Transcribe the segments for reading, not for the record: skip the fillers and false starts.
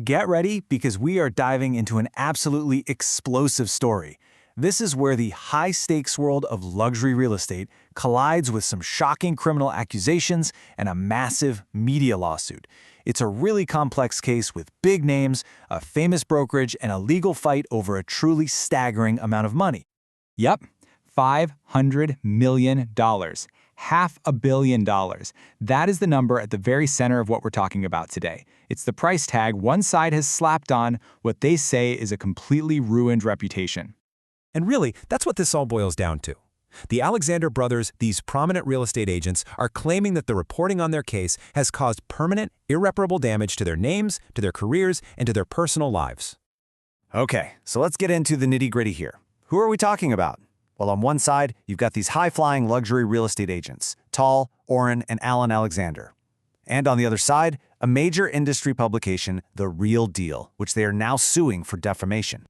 Get ready because we are diving into an absolutely explosive story. This is where the high-stakes world of luxury real estate collides with some shocking criminal accusations and a massive media lawsuit. It's a really complex case with big names, a famous brokerage, and a legal fight over a truly staggering amount of money. Yep, $500 million. $500 million. That is the number at the very center of what we're talking about today. It's the price tag one side has slapped on what they say is a completely ruined reputation. And really, that's what this all boils down to. The Alexander brothers, these prominent real estate agents, are claiming that the reporting on their case has caused permanent, irreparable damage to their names, to their careers, and to their personal lives. Okay, so let's get into the nitty-gritty here. Who are we talking about? Well, on one side, you've got these high-flying luxury real estate agents, Tal, Orrin, and Alan Alexander. And on the other side, a major industry publication, The Real Deal, which they are now suing for defamation.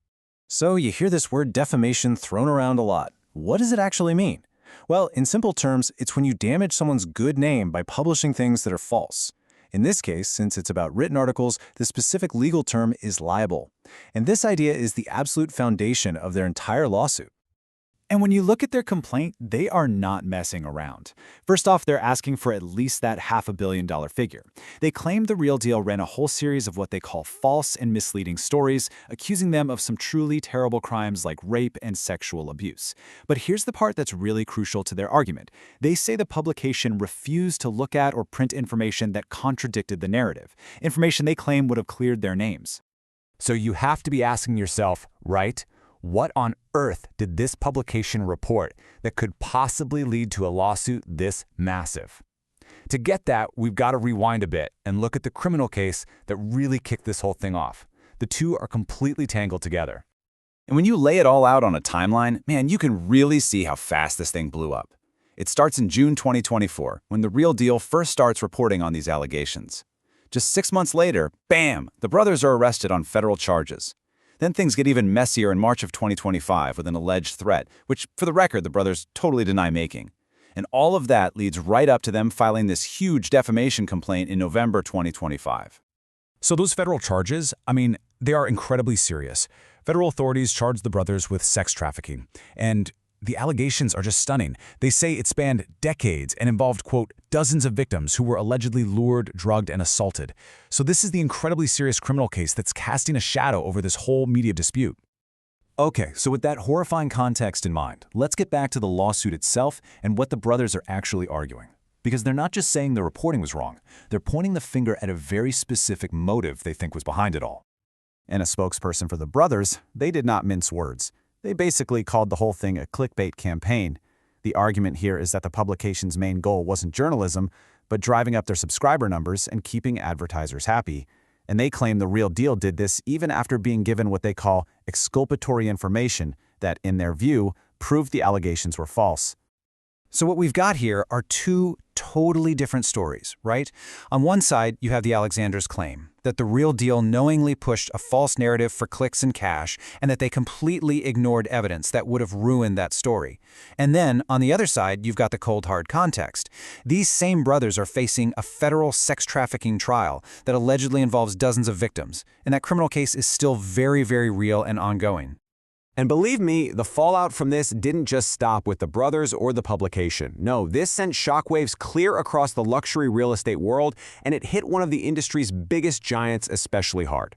So you hear this word defamation thrown around a lot. What does it actually mean? Well, in simple terms, it's when you damage someone's good name by publishing things that are false. In this case, since it's about written articles, the specific legal term is libel. And this idea is the absolute foundation of their entire lawsuit. And when you look at their complaint, they are not messing around. First off, they're asking for at least that $500 million figure. They claim The Real Deal ran a whole series of what they call false and misleading stories, accusing them of some truly terrible crimes like rape and sexual abuse. But here's the part that's really crucial to their argument. They say the publication refused to look at or print information that contradicted the narrative, information they claim would have cleared their names. So you have to be asking yourself, right? What on earth did this publication report that could possibly lead to a lawsuit this massive? To get that, we've got to rewind a bit and look at the criminal case that really kicked this whole thing off. The two are completely tangled together. And when you lay it all out on a timeline, man, you can really see how fast this thing blew up. It starts in June 2024, when The Real Deal first starts reporting on these allegations. Just 6 months later, bam, the brothers are arrested on federal charges. Then things get even messier in March of 2025 with an alleged threat, which, for the record, the brothers totally deny making. And all of that leads right up to them filing this huge defamation complaint in November 2025. So those federal charges, they are incredibly serious. Federal authorities charged the brothers with sex trafficking. And the allegations are just stunning. They say it spanned decades and involved, quote, dozens of victims who were allegedly lured, drugged, and assaulted. So this is the incredibly serious criminal case that's casting a shadow over this whole media dispute. Okay, so with that horrifying context in mind, let's get back to the lawsuit itself and what the brothers are actually arguing. Because they're not just saying the reporting was wrong, they're pointing the finger at a very specific motive they think was behind it all. And a spokesperson for the brothers, they did not mince words. They basically called the whole thing a clickbait campaign. The argument here is that the publication's main goal wasn't journalism, but driving up their subscriber numbers and keeping advertisers happy. And they claim The Real Deal did this even after being given what they call exculpatory information that, in their view, proved the allegations were false. So what we've got here are two totally different stories, right? On one side, you have the Alexanders' claim that The Real Deal knowingly pushed a false narrative for clicks and cash, and that they completely ignored evidence that would have ruined that story. And then, on the other side, you've got the cold hard context. These same brothers are facing a federal sex trafficking trial that allegedly involves dozens of victims, and that criminal case is still very, very real and ongoing. And believe me, the fallout from this didn't just stop with the brothers or the publication. No, this sent shockwaves clear across the luxury real estate world, and it hit one of the industry's biggest giants especially hard.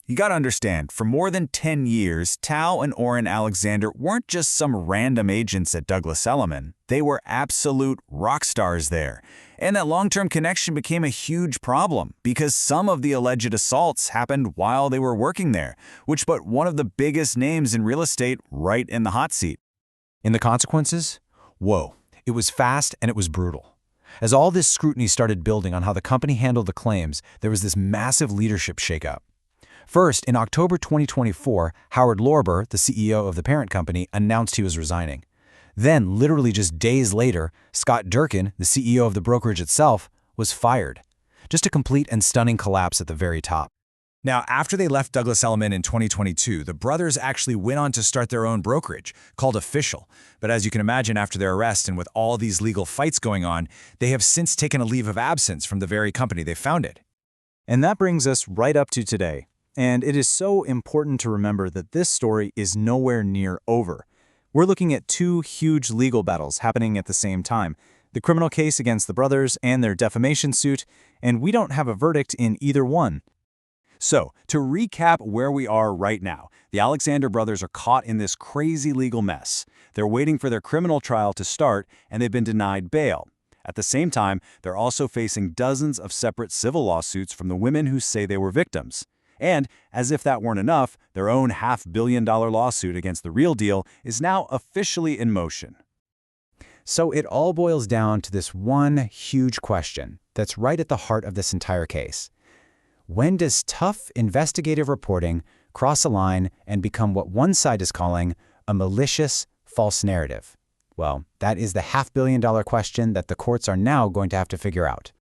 You gotta understand, for more than 10 years, Tal and Orrin Alexander weren't just some random agents at Douglas Elliman. They were absolute rock stars there. And that long-term connection became a huge problem because some of the alleged assaults happened while they were working there, which put one of the biggest names in real estate right in the hot seat. And the consequences? Whoa, it was fast and it was brutal. As all this scrutiny started building on how the company handled the claims, there was this massive leadership shakeup. First, in October 2024, Howard Lorber, the CEO of the parent company, announced he was resigning. Then, literally just days later, Scott Durkin, the CEO of the brokerage itself, was fired. Just a complete and stunning collapse at the very top. Now, after they left Douglas Elliman in 2022, the brothers actually went on to start their own brokerage, called Official. But as you can imagine, after their arrest and with all these legal fights going on, they have since taken a leave of absence from the very company they founded. And that brings us right up to today. And it is so important to remember that this story is nowhere near over. We're looking at two huge legal battles happening at the same time, the criminal case against the brothers and their defamation suit, and we don't have a verdict in either one. So, to recap where we are right now, the Alexander brothers are caught in this crazy legal mess. They're waiting for their criminal trial to start, and they've been denied bail. At the same time, they're also facing dozens of separate civil lawsuits from the women who say they were victims. And, as if that weren't enough, their own $500 million lawsuit against the Real Deal is now officially in motion. So it all boils down to this one huge question that's right at the heart of this entire case. When does tough investigative reporting cross a line and become what one side is calling a malicious false narrative? Well, that is the $500 million question that the courts are now going to have to figure out.